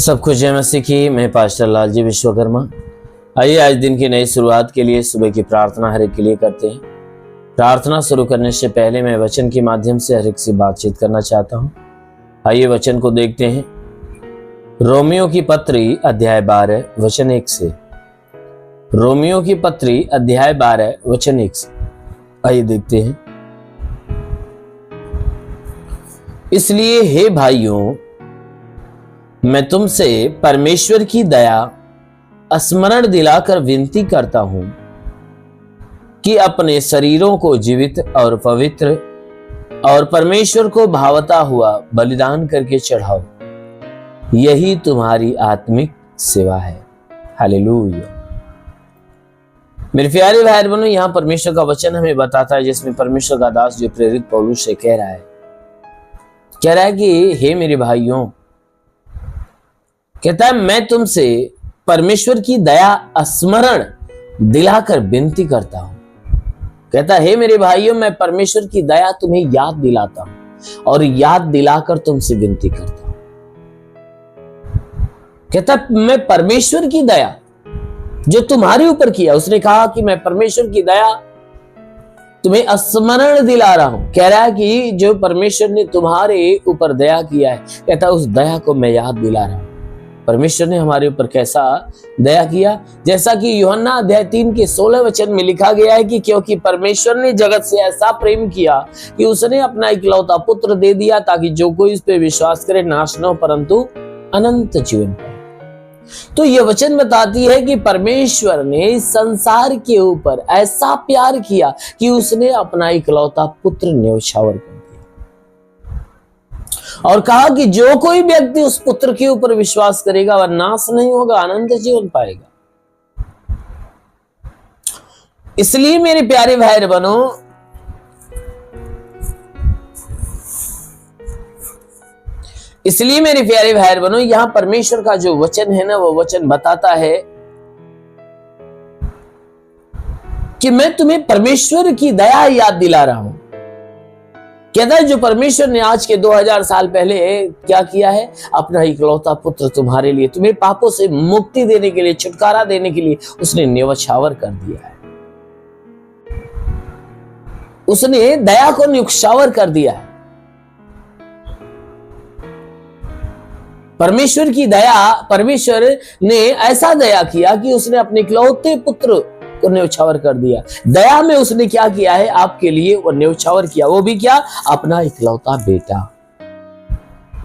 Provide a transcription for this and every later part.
सबको जय मसीह की। मैं पास्टर लालजी विश्वकर्मा। आइए आज दिन की नई शुरुआत के लिए सुबह की प्रार्थना हर एक के लिए करते हैं। प्रार्थना शुरू करने से पहले मैं वचन के माध्यम से हर एक से बातचीत करना चाहता हूं। आइए वचन को देखते हैं। रोमियो की पत्री अध्याय 12 वचन 1 से। रोमियो की पत्री अध्याय 12 वचन 1 से आइए देखते हैं। इसलिए हे भाइयों, मैं तुमसे परमेश्वर की दया स्मरण दिलाकर विनती करता हूं कि अपने शरीरों को जीवित और पवित्र और परमेश्वर को भावता हुआ बलिदान करके चढ़ाओ। यही तुम्हारी आत्मिक सेवा है। हालेलुया। मेरे प्यारे भाई बहनों, यहां परमेश्वर का वचन हमें बताता है, जिसमें परमेश्वर का दास जो प्रेरित पौलुस से कह रहा है कि हे मेरे भाइयों, कहता है मैं तुमसे परमेश्वर की दया स्मरण दिलाकर विनती करता हूं। कहता है हे मेरे भाइयों, मैं परमेश्वर की दया तुम्हें याद दिलाता हूं और याद दिलाकर तुमसे विनती करता हूं। कहता है मैं परमेश्वर की दया जो तुम्हारे ऊपर किया, उसने कहा कि मैं परमेश्वर की दया तुम्हें स्मरण दिला रहा हूं। कह रहा है कि जो परमेश्वर ने तुम्हारे ऊपर दया किया है, कहता है उस दया को मैं याद दिला रहा हूं। परमेश्वर ने हमारे ऊपर कैसा दया किया, जैसा कि यूहन्ना अध्याय 3 के 16 वचन में लिखा गया है कि क्योंकि परमेश्वर ने जगत से ऐसा प्रेम किया कि उसने अपना इकलौता पुत्र दे दिया, ताकि जो कोई इस पे विश्वास करे नाश न हो परंतु अनंत जीवन पाए। तो यह वचन बताती है कि परमेश्वर ने इस संसार के ऊपर ऐसा प्यार किया कि उसने अपना इकलौता पुत्र न्यौछावर कर और कहा कि जो कोई व्यक्ति उस पुत्र के ऊपर विश्वास करेगा वह नाश नहीं होगा, अनंत जीवन पाएगा। इसलिए मेरे प्यारे भाई बहनों, यहां परमेश्वर का जो वचन है ना, वो वचन बताता है कि मैं तुम्हें परमेश्वर की दया याद दिला रहा हूं। कहता है जो परमेश्वर ने आज के 2000 साल पहले क्या किया है, अपना इकलौता पुत्र तुम्हारे लिए, तुम्हें पापों से मुक्ति देने के लिए, छुटकारा देने के लिए उसने न्यौछावर कर दिया है। उसने दया को न्यौछावर कर दिया है। परमेश्वर की दया, परमेश्वर ने ऐसा दया किया कि उसने अपने इकलौते पुत्र को न्यौछावर कर दिया। दया में उसने क्या किया है, आपके लिए वो न्यौछावर किया। वो भी क्या, अपना इकलौता बेटा।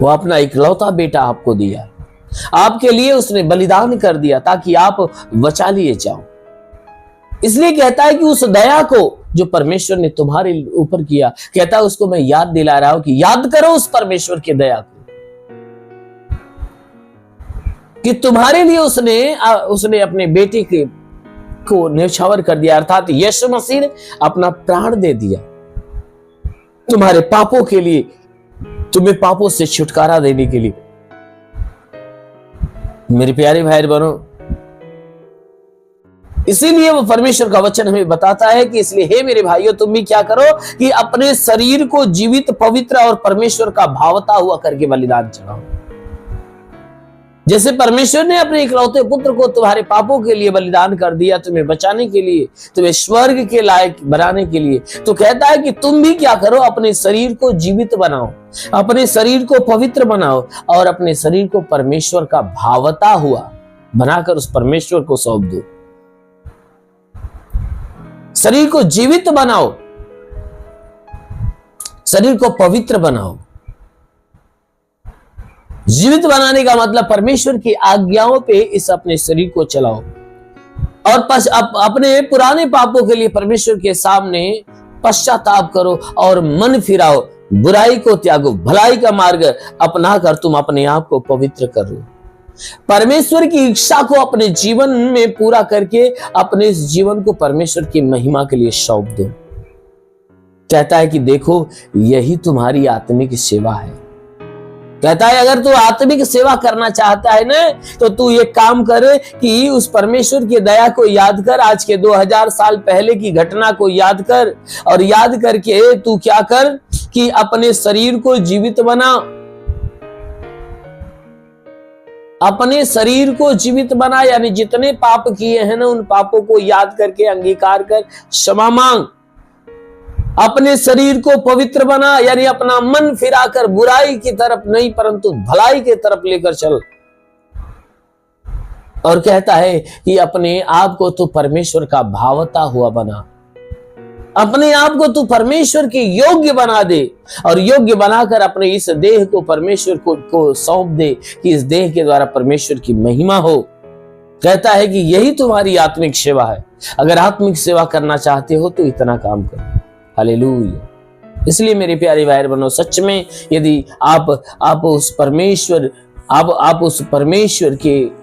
वो अपना इकलौता बेटा आपको दिया, आपके लिए उसने बलिदान कर दिया ताकि आप बचा लिए जाओ। इसलिए कहता है कि उस दया को जो परमेश्वर ने तुम्हारे ऊपर किया, कहता है उसको मैं याद दिला रहा हूं कि याद करो उस परमेश्वर की दया को, कि तुम्हारे लिए उसने अपने बेटे को न्यौछावर कर दिया, अर्थात यीशु मसीह ने अपना प्राण दे दिया तुम्हारे पापों के लिए, तुम्हें पापों से छुटकारा देने के लिए। मेरे प्यारे भाई बहनों, इसीलिए वो परमेश्वर का वचन हमें बताता है कि इसलिए हे मेरे भाइयों, तुम भी क्या करो कि अपने शरीर को जीवित, पवित्र और परमेश्वर का भावता हुआ करके बलिदान चढ़ाओ। जैसे परमेश्वर ने अपने इकलौते पुत्र को तुम्हारे पापों के लिए बलिदान कर दिया, तुम्हें बचाने के लिए, तुम्हें स्वर्ग के लायक बनाने के लिए, तो कहता है कि तुम भी क्या करो, अपने शरीर को जीवित बनाओ, अपने शरीर को पवित्र बनाओ और अपने शरीर को परमेश्वर का भावता हुआ बनाकर उस परमेश्वर को सौंप दो। शरीर को जीवित बनाओ, शरीर को पवित्र बनाओ। जीवित बनाने का मतलब परमेश्वर की आज्ञाओं पे इस अपने शरीर को चलाओ और अपने पुराने पापों के लिए परमेश्वर के सामने पश्चाताप करो और मन फिराओ, बुराई को त्यागो, भलाई का मार्ग अपनाकर तुम अपने आप को पवित्र करो। परमेश्वर की इच्छा को अपने जीवन में पूरा करके अपने इस जीवन को परमेश्वर की महिमा के लिए सौंप दो। कहता है कि देखो, यही तुम्हारी आत्मिक सेवा है। कहता है अगर तू आत्मिक सेवा करना चाहता है ना, तो तू ये काम कर कि उस परमेश्वर की दया को याद कर, आज के 2000 साल पहले की घटना को याद कर, और याद करके तू क्या कर कि अपने शरीर को जीवित बना, अपने शरीर को जीवित बना, यानी जितने पाप किए हैं ना उन पापों को याद करके अंगीकार कर क्षमा मांग। अपने शरीर को पवित्र बना, यानी अपना मन फिराकर बुराई की तरफ नहीं परंतु भलाई की तरफ लेकर चल। और कहता है कि अपने आप को तू परमेश्वर का भावता हुआ बना, अपने आप को तू परमेश्वर के योग्य बना दे, और योग्य बनाकर अपने इस देह को परमेश्वर को सौंप दे कि इस देह के द्वारा परमेश्वर की महिमा हो। कहता है कि यही तुम्हारी आत्मिक सेवा है। अगर आत्मिक सेवा करना चाहते हो तो इतना काम करो। हालेलुया। इसलिए मेरे प्यारे भाई बहनों, सच में यदि आप उस परमेश्वर के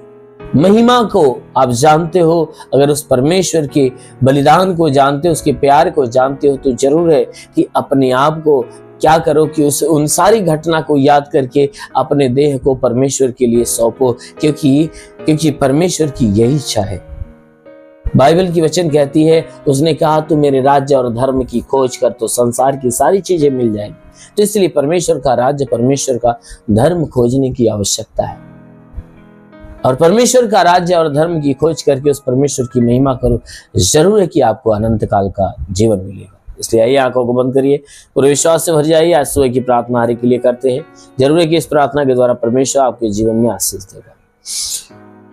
महिमा को आप जानते हो, अगर उस परमेश्वर के बलिदान को जानते हो, उसके प्यार को जानते हो, तो जरूर है कि अपने आप को क्या करो कि उन सारी घटना को याद करके अपने देह को परमेश्वर के लिए सौंपो, क्योंकि परमेश्वर की यही इच्छा है। बाइबल की वचन कहती है, उसने कहा तू मेरे राज्य और धर्म की खोज कर तो संसार की सारी चीजें मिल जाएंगी। तो इसलिए परमेश्वर का राज्य, परमेश्वर का धर्म खोजने की आवश्यकता है, और परमेश्वर का राज्य और धर्म की खोज करके उस परमेश्वर की महिमा करो। जरूर है कि आपको अनंत काल का जीवन मिलेगा। इसलिए आइए आंखों को बंद करिए, पूरे विश्वास से भर जाइए। आज सुबह की प्रार्थना हरि के लिए करते हैं। जरूर है कि इस प्रार्थना के द्वारा परमेश्वर आपके जीवन में आशीष देगा।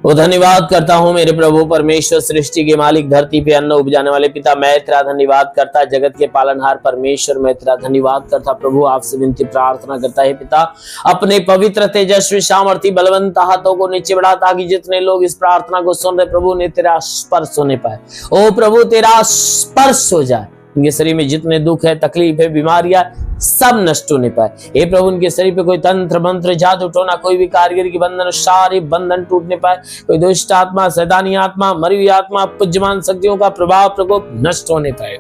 वो धन्यवाद करता हूँ मेरे प्रभु परमेश्वर, सृष्टि के मालिक, धरती पे अन्न उपजाने वाले पिता, मैं तेरा धन्यवाद करता, जगत के पालनहार परमेश्वर, मैं तेरा धन्यवाद करता प्रभु। आपसे विनती प्रार्थना करता है पिता, अपने पवित्र तेजस्वी सामर्थी बलवंत हाथों को नीचे बढ़ा, ताकि जितने लोग इस प्रार्थना को सुन रहे प्रभु ने तेरा स्पर्श होने पाए। ओ प्रभु तेरा स्पर्श हो जाए, उनके शरीर में जितने दुख है, तकलीफ है, बीमारियां सब नष्ट होने पाए। हे प्रभु उनके शरीर पे कोई तंत्र मंत्र जादू टोना, कोई भी कारीगर की बंधन, सारे बंधन टूटने पाए। कोई दुष्ट आत्मा, शैतानी आत्मा, मरी हुई आत्मा, पुज्यमान शक्तियों का प्रभाव प्रकोप नष्ट होने पाए।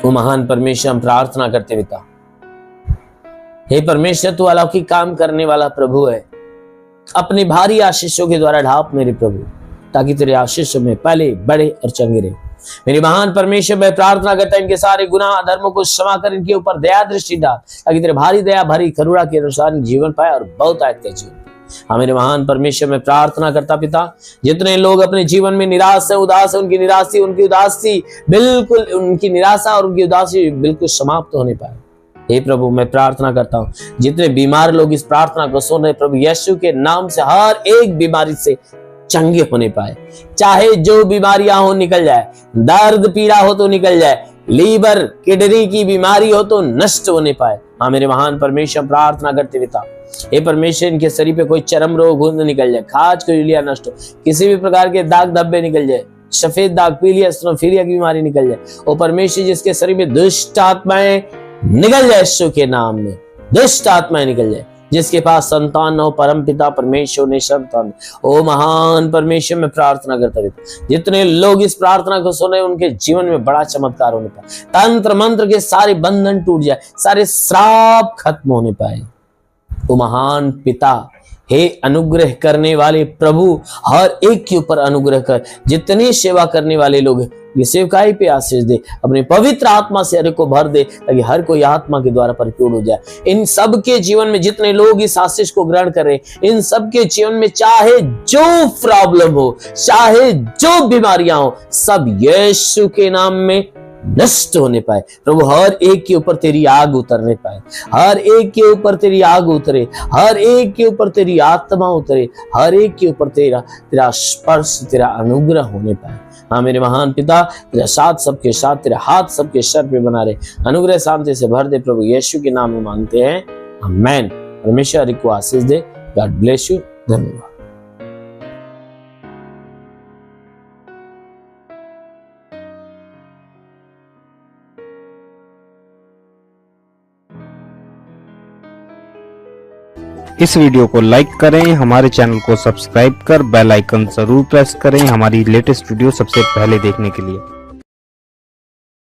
वो महान परमेश्वर हम प्रार्थना करते पिता, हे परमेश्वर तू अलौकिक काम करने वाला प्रभु है। अपनी भारी आशीषों के द्वारा ढाप मेरे प्रभु, ताकि तेरे आशीषों में पहले बड़े और चंगे रहे। मेरे महान परमेश्वर मैं प्रार्थना करता है इनके सारे गुनाह धर्मों को क्षमा कर, इनके ऊपर दया दृष्टि डाल, ताकि तेरे भारी दया भरी करुणा के अनुसार जीवन पाए और बहुत आयत का जीवन। हाँ मेरे महान परमेश्वर मैं प्रार्थना करता पिता, जितने लोग अपने जीवन में निराश है, उदास है, उनकी उदासी बिल्कुल, उनकी निराशा और उनकी उदासी बिल्कुल समाप्त होने पाए। हे प्रभु मैं प्रार्थना करता हूँ, जितने बीमार लोग इस प्रार्थना को सुन रहे प्रभु यीशु के नाम से हर एक बीमारी से चंगे होने पाए। चाहे जो बीमारियां हो निकल जाए, दर्द पीड़ा हो तो निकल जाए, लीवर किडनी की बीमारी हो तो नष्ट होने पाए। हाँ मेरे महान परमेश्वर प्रार्थना करते पिता, हे परमेश्वर इनके शरीर पे कोई चरम रोग हो निकल जाए, खाज खुजलियां नष्ट हो, किसी भी प्रकार के दाग धब्बे निकल जाए, सफेद दाग, पीलिया, एस्ट्रोफीलिया की बीमारी निकल जाए। और परमेश्वर जिसके शरीर में दुष्ट आत्माएं निकल जाए, यीशु के नाम में दुष्ट आत्माएं निकल जाए। जिसके पास संतान हो परम पिता परमेश्वर ने संतान, ओ महान परमेश्वर में प्रार्थना करता रहता, जितने लोग इस प्रार्थना को सुने उनके जीवन में बड़ा चमत्कार होने पाए, तंत्र मंत्र के सारे बंधन टूट जाए, सारे श्राप खत्म होने पाए। ओ महान पिता, हे अनुग्रह करने वाले प्रभु, हर एक के ऊपर अनुग्रह कर, जितने सेवा करने वाले लोग ये सेवकाई पे आशीष दे, अपने पवित्र आत्मा से हर को भर दे, ताकि हर कोई आत्मा के द्वारा परिपूर्ण हो जाए। इन सब के जीवन में जितने लोग इस आशीष को ग्रहण करें, इन सब के जीवन में चाहे जो प्रॉब्लम हो, चाहे जो बीमारियां हो, सब यीशु के नाम में नष्ट होने पाए। प्रभु हर एक के ऊपर तेरी आग उतरने पाए, हर एक के ऊपर तेरी आग उतरे, हर एक के ऊपर तेरी आत्मा उतरे, हर एक के ऊपर तेरा स्पर्श, तेरा अनुग्रह होने पाए। हाँ मेरे महान पिता, तेरा साथ सबके साथ, तेरा हाथ सबके सर पे बना रहे, अनुग्रह शांति से भर दे प्रभु यीशु के नाम में मांगते हैं, आमेन। परमेश्वर को आशीष दे। God bless you. धन्यवाद। इस वीडियो को लाइक करें, हमारे चैनल को सब्सक्राइब कर बेल आइकन जरूर प्रेस करें हमारी लेटेस्ट वीडियो सबसे पहले देखने के लिए।